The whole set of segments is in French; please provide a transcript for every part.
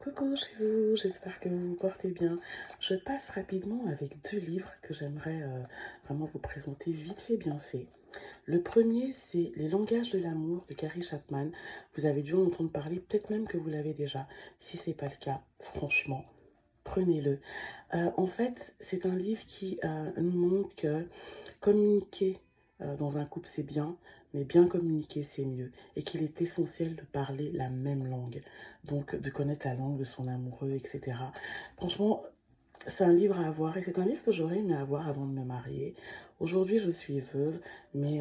Coucou chez vous, j'espère que vous vous portez bien. Je passe rapidement avec deux livres que j'aimerais vraiment vous présenter vite fait, bien fait. Le premier, c'est Les langages de l'amour de Gary Chapman. Vous avez dû en entendre parler, peut-être même que vous l'avez déjà. Si ce n'est pas le cas, franchement, prenez-le. En fait, c'est un livre qui nous montre que communiquer dans un couple, c'est bien, mais bien communiquer, c'est mieux. Et qu'il est essentiel de parler la même langue. Donc, de connaître la langue de son amoureux, etc. Franchement, c'est un livre à avoir et c'est un livre que j'aurais aimé avoir avant de me marier. Aujourd'hui, je suis veuve, mais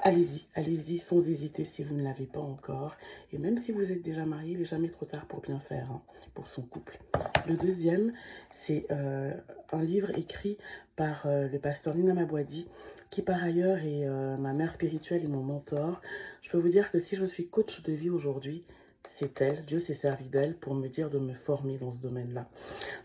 allez-y, allez-y sans hésiter si vous ne l'avez pas encore. Et même si vous êtes déjà marié, il n'est jamais trop tard pour bien faire hein, pour son couple. Le deuxième, c'est un livre écrit par le pasteur Nina Mabwadi, qui par ailleurs est ma mère spirituelle et mon mentor. Je peux vous dire que si je suis coach de vie aujourd'hui, c'est elle. Dieu s'est servi d'elle pour me dire de me former dans ce domaine-là.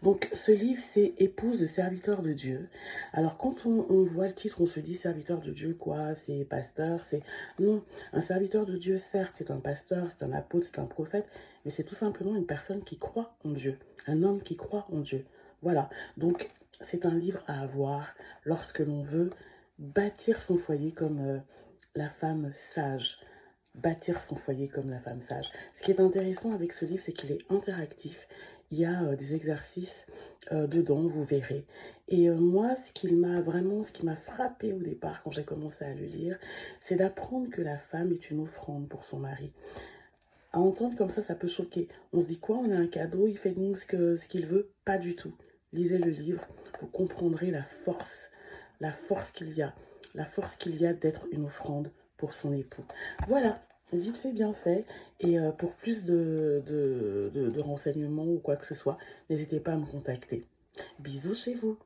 Donc, ce livre, c'est Épouse de serviteur de Dieu. Alors, quand on voit le titre, on se dit serviteur de Dieu, quoi? C'est pasteur, c'est... Non, un serviteur de Dieu, certes, c'est un pasteur, c'est un apôtre, c'est un prophète, mais c'est tout simplement une personne qui croit en Dieu, un homme qui croit en Dieu. Voilà, donc c'est un livre à avoir lorsque l'on veut bâtir son foyer comme la femme sage. Bâtir son foyer comme la femme sage. Ce qui est intéressant avec ce livre, c'est qu'il est interactif. Il y a des exercices dedans, vous verrez. Et moi, ce qui m'a frappé au départ quand j'ai commencé à le lire, c'est d'apprendre que la femme est une offrande pour son mari. À entendre comme ça peut choquer. On se dit quoi? On a un cadeau, il fait de nous ce qu'il veut? Pas du tout. Lisez le livre, vous comprendrez la force qu'il y a d'être une offrande pour son époux. Voilà, vite fait, bien fait. Et pour plus de renseignements ou quoi que ce soit, n'hésitez pas à me contacter. Bisous chez vous.